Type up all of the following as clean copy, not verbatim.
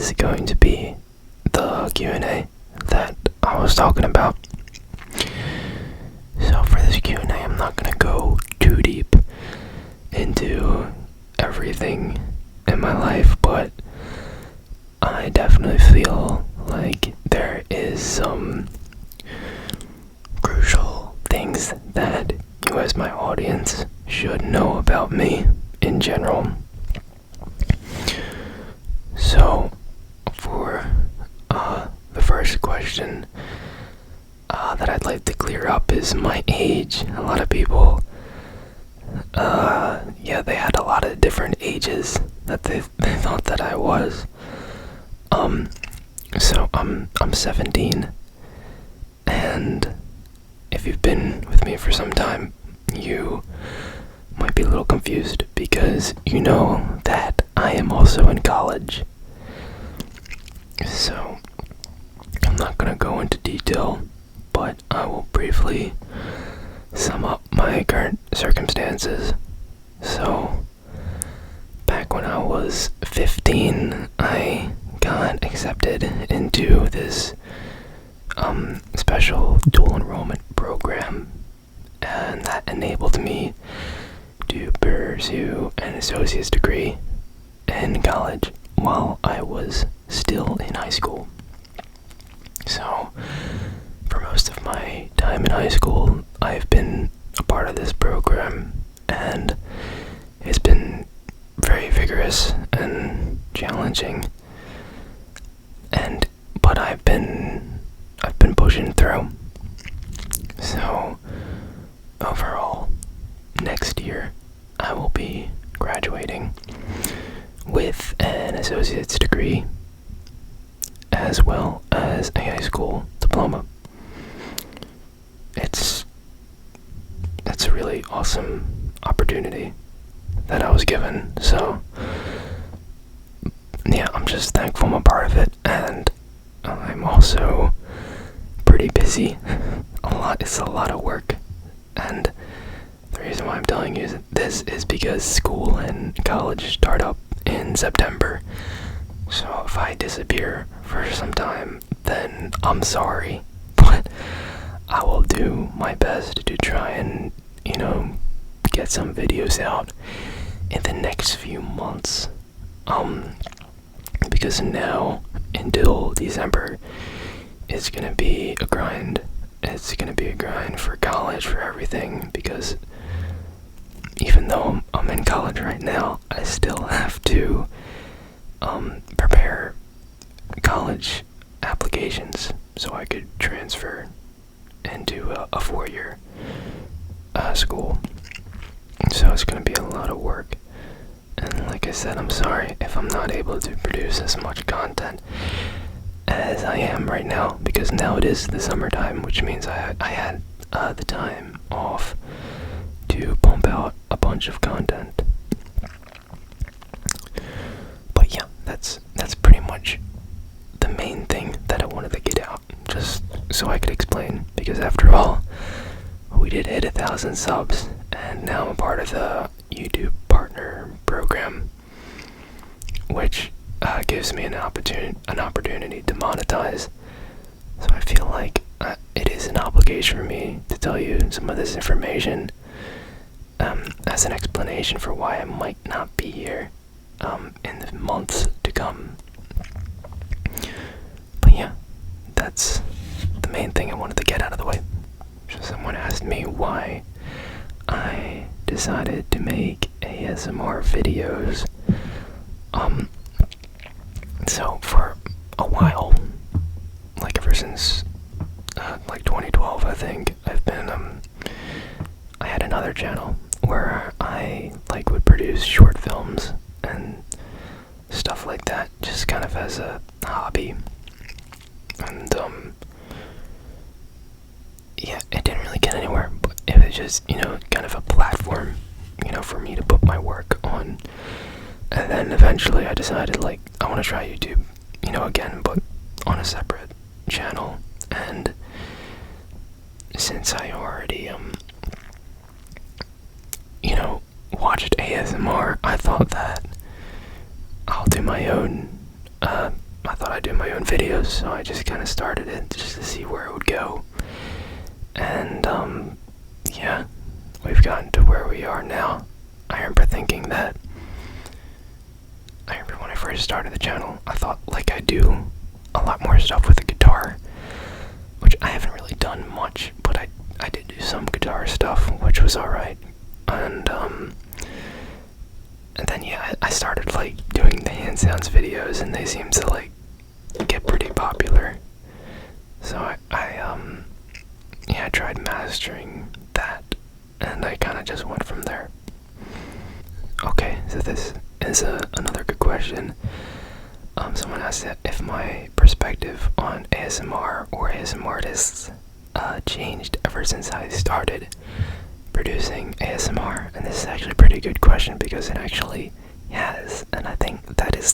is going to be the Q&A that I was talking about. So for this Q&A, I'm not going to go too deep into everything in my life, but I definitely feel like there is some crucial things that you as my audience should know about me in general. So for the first question that I'd like to clear up is my age. A lot of people they had a lot of different ages that they thought that I was. So I'm 17, and if you've been with me for some time, you might be a little confused because you know that I am also in college. So I'm not gonna go into detail, but I will briefly sum up my current circumstances. So back when I was 15, I got accepted into this special dual enrollment program, and that enabled me to pursue an associate's degree in college while I was still in high school. So for most of my time in high school, I've been a part of this program, and it's been very vigorous and challenging, but I've been pushing through. So overall, next year I will be graduating with an associate's degree as well as a high school diploma. It's a really awesome opportunity that I was given. So yeah, I'm just thankful I'm a part of it, and I'm also pretty busy. It's a lot of work, and the reason why I'm telling you this is because school and college start up in September. So if I disappear for some time, then I'm sorry, but I will do my best to try and, get some videos out in the next few months. Because now until December, it's gonna be a grind. It's gonna be a grind for college, for everything, because even though I'm in college right now, I still have to prepare college applications so I could transfer into a 4-year school. So it's going to be a lot of work, and like I said, I'm sorry if I'm not able to produce as much content as I am right now, because now it is the summertime, which means I had the time off to pump out a bunch of content. But yeah, that's pretty much the main thing that I wanted to get out, just so I could explain, because after all, we did hit 1,000 subs, and now I'm a part of the YouTube partner program, which gives me an opportunity to monetize. So I feel like it is an obligation for me to tell you some of this information as an explanation for why I might not be here in the months to come. But yeah, that's the main thing I wanted to get out of the way. So someone asked me why I decided to make ASMR videos. So for a while, like ever since like 2012, I think, I had another channel where I would produce short films and stuff like that, just kind of as a hobby. And yeah, it didn't really get anywhere, but it was just, kind of a platform, for me to put my work on. And then eventually I decided, I want to try YouTube, again, but on a separate channel. And since I already, watched ASMR, I thought that I'll do my own I do my own videos, so I just kind of started it just to see where it would go. And yeah, we've gotten to where we are now. I remember when I first started the channel, I thought like I'd do a lot more stuff with the guitar, which I haven't really done much, but I did do some guitar stuff, which was alright. And then yeah, I started like doing the hand sounds videos, and they seem to like get pretty popular. So I tried mastering that, and I kind of just went from there. Okay, so this is another good question. Someone asked if my perspective on ASMR or ASMR artists changed ever since I started producing ASMR, and this is actually a pretty good question because it actually has, and I think that is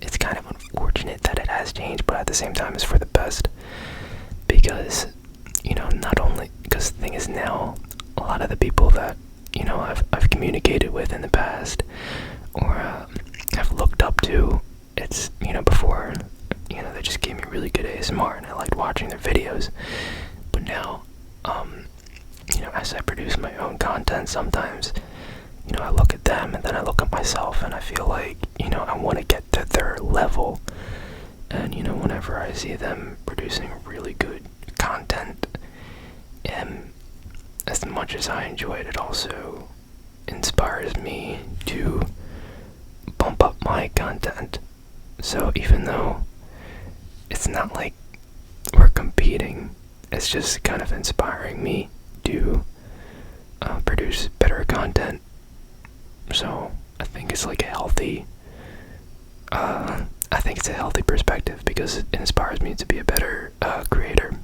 it's kind of unfortunate that it has changed, but at the same time it's for the best, because, you know, not only, because the thing is now, a lot of the people that, you know, I've communicated with in the past, or have looked up to, it's, you know, before, you know, they just gave me really good ASMR, and I liked watching their videos, but now, you know, as I produce my own content, sometimes, you know, I look at them, and then I look at myself, and I feel like, you know, I want to get to their level, and, you know, whenever I see them producing really good content, and as much as I enjoy it, it also inspires me to bump up my content. So even though it's not like we're competing, it's just kind of inspiring me to produce better content. So I think it's like a healthy perspective, because it inspires me to be a better creator.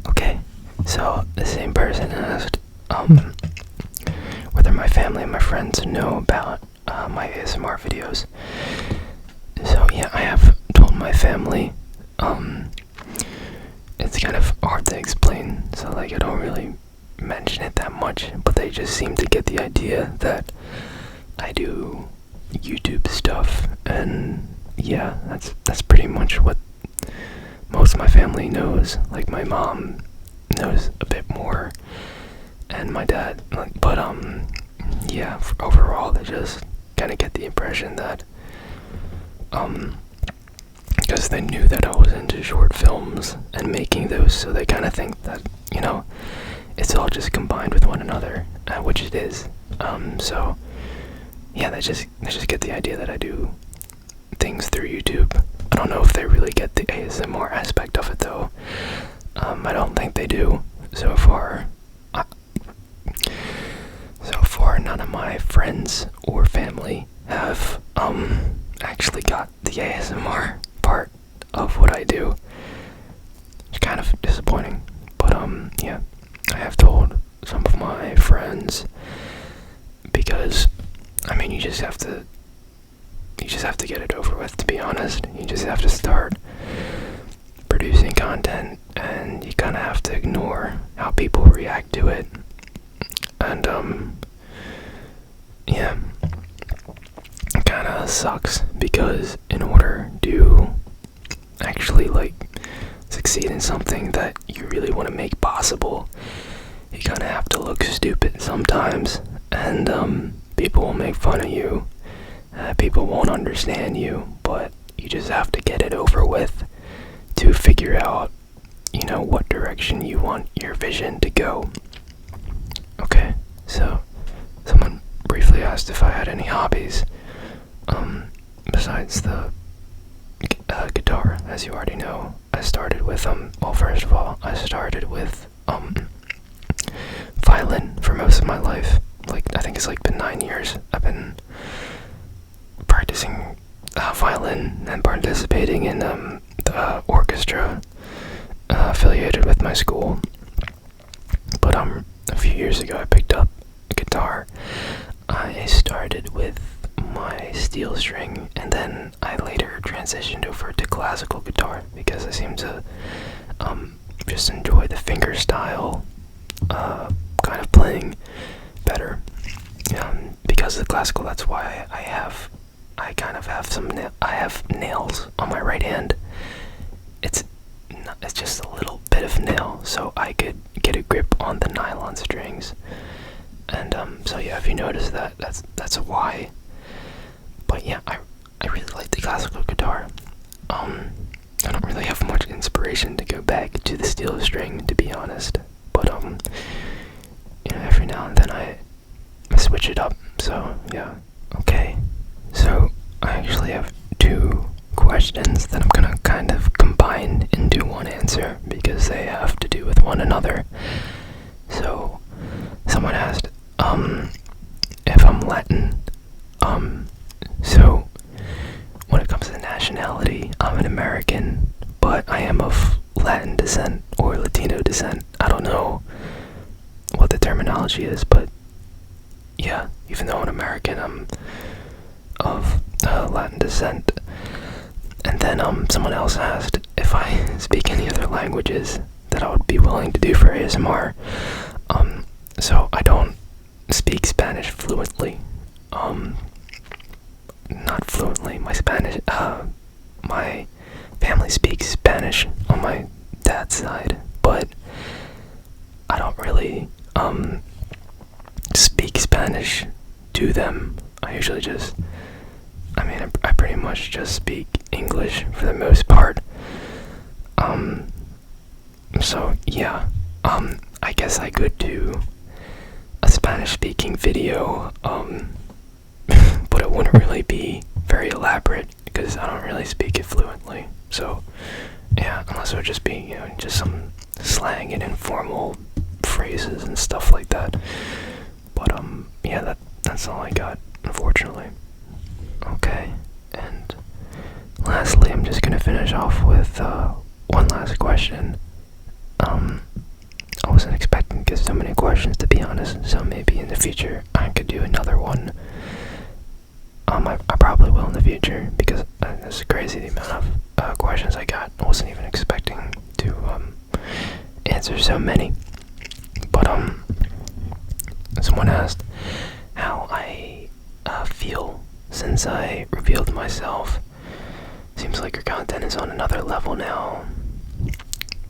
Okay, so the same person asked whether my family and my friends know about my ASMR videos. So yeah, I have told my family. It's kind of hard to explain, so like I don't really mention it that much, but they just seem to get the idea that I do YouTube stuff, and yeah, that's pretty much what most of my family knows. Like my mom knows a bit more, and my dad, like, but yeah, overall they just kind of get the impression that because they knew that I was into short films and making those, so they kind of think that, you know, it's all just combined with one another, which it is. So yeah, they just get the idea that I do things through YouTube. I don't know if they really get the ASMR aspect of it though. I don't think they do. So far, none of my friends or family have actually got the ASMR part of what I do. It's kind of disappointing, but yeah, I have told some of my friends, because I mean, you just have to get it over with, to be honest. You just have to start producing content, and you kind of have to ignore how people react to it. And yeah, it kind of sucks, because in order to actually like succeed in something that you really want to make possible, you kind of have to look stupid sometimes, and people will make fun of you, people won't understand you, but you just have to get it over with to figure out, you know, what direction you want your vision to go. Okay, so someone briefly asked if I had any hobbies besides the guitar. As you already know, I started with well, first of all, I started with violin for most of my life. Like, I think it's like been 9 years I've been practicing violin and participating in the orchestra affiliated with my school. But a few years ago I picked up a guitar. I started with my steel string, and then I later transitioned over to classical guitar, because I seem to just enjoy the finger style kind of playing better, because the classical. That's why I kind of have I have nails on my right hand. It's just a little bit of nail, so I could get a grip on the nylon strings. And so yeah, if you notice that, that's why. But yeah, I really like the classical guitar. I don't really have much inspiration to go back to the steel string, to be honest. But you know, every now and then I switch it up. So yeah, okay. So I actually have two questions that I'm gonna kind of combine into one answer because they have to do with one another. So someone asked if I'm Latin. So when it comes to nationality, I'm an American, but I am of Latin descent or Latino descent. I don't know what the terminology is, but yeah, even though I'm an American, I'm of Latin descent. And then someone else asked if I speak any other languages that I would be willing to do for ASMR. So I don't speak Spanish fluently. Not fluently. My family speaks Spanish on my dad's side, but I don't really speak Spanish to them. I usually just, I pretty much just speak English for the most part. So yeah, I guess I could do a Spanish-speaking video, but it wouldn't really be very elaborate because I don't really speak it fluently. So yeah, unless it would just be, you know, just some slang and informal phrases and stuff like that. But yeah, that's all I got, unfortunately. Okay, and lastly, I'm just gonna finish off with one last question. I wasn't expecting to get so many questions, to be honest, so maybe in the future I could do another one. I probably will in the future, because it's crazy the amount of questions I got. I wasn't even expecting to answer so many. But someone asked how I feel since I revealed myself. Seems like your content is on another level now.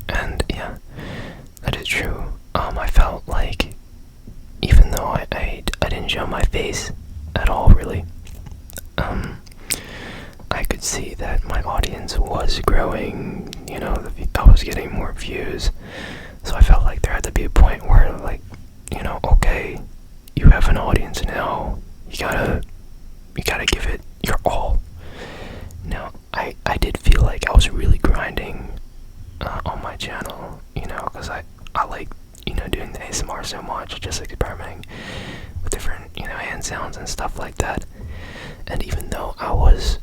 And yeah, that is true. I felt like, even though I didn't show my face at all, really, I could see that my audience was growing. You know, I was getting more views. So I felt like there had to be a point where, like, you know, okay, you have an audience now. You gotta give it your all. Now, I did feel like I was really grinding on my channel, you know, because I like, you know, doing the ASMR so much, just experimenting with different, you know, hand sounds and stuff like that. And even though I was,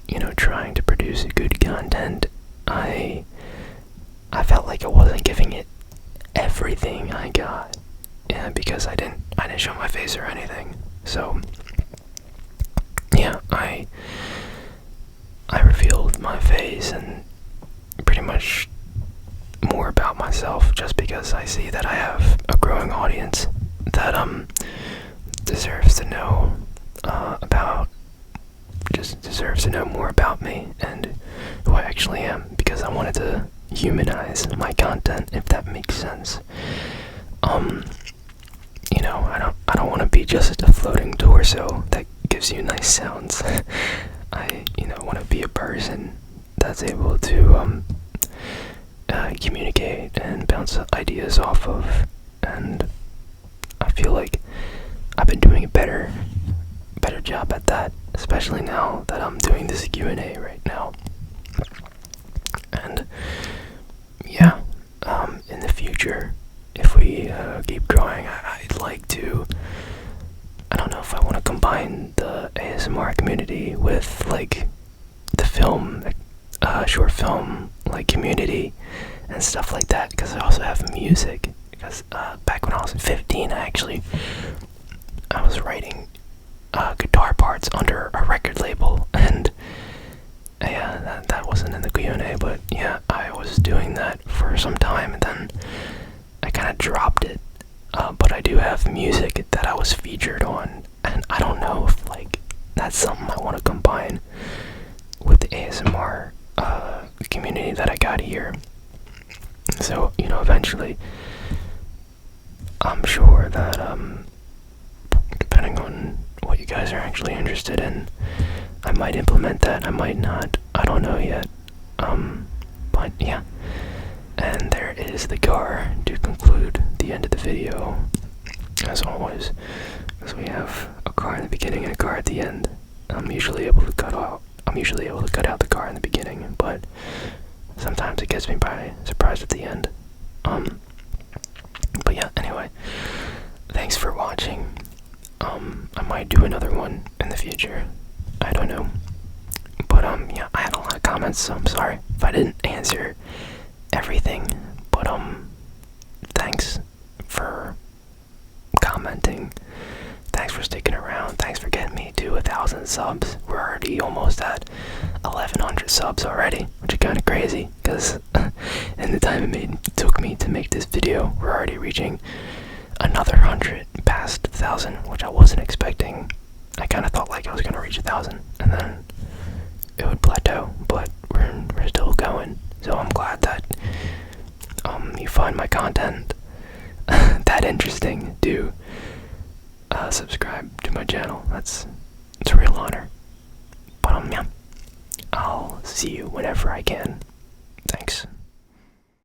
you know, trying to produce good content, I felt like I wasn't giving it everything I got. Yeah, because I didn't show my face or anything. So yeah, I revealed my face and pretty much more about myself, just because I see that I have a growing audience that deserves to know deserves to know more about me and who I actually am, because I wanted to humanize my content, if that makes sense. You know, I don't want to be just a floating torso that gives you nice sounds. I, you know, want to be a person that's able to communicate and bounce ideas off of, and I feel like I've been doing a better job at that, especially now that I'm doing this Q&A right now. And yeah, in the future, if we keep growing, I'd like to, I don't know if I want to combine the ASMR community with like the film, short film like community and stuff like that, because I also have music, because back when I was 15, I was writing guitar parts under a record label, and yeah, that wasn't in the Q&A, but yeah, I was doing that for some time, and then I kind of dropped it, but I do have music that I was featured on And I don't know if, like, that's something I want to combine with the ASMR community that I got here. So, you know, eventually, I'm sure that, depending on what you guys are actually interested in, I might implement that, I might not, I don't know yet. But yeah. And there is the car to conclude the end of the video, as always, because we have a car in the beginning and a car at the end. I'm usually able to cut out the car in the beginning, but sometimes it gets me by surprise at the end. But yeah, anyway, thanks for watching. I might do another one in the future, I don't know. But yeah, I had a lot of comments, so I'm sorry if I didn't answer everything, but thanks for commenting, thanks for sticking around, thanks for getting me to 1,000 subs. We're already almost at 1,100 subs already, which is kind of crazy, because in the time it took me to make this video, we're already reaching another 100 past 1,000, which I wasn't expecting. I kind of thought like I was gonna reach 1,000 and then it would plateau, but we're still going. So I'm glad that you find my content that interesting to subscribe to my channel. It's a real honor. But yeah, I'll see you whenever I can. Thanks.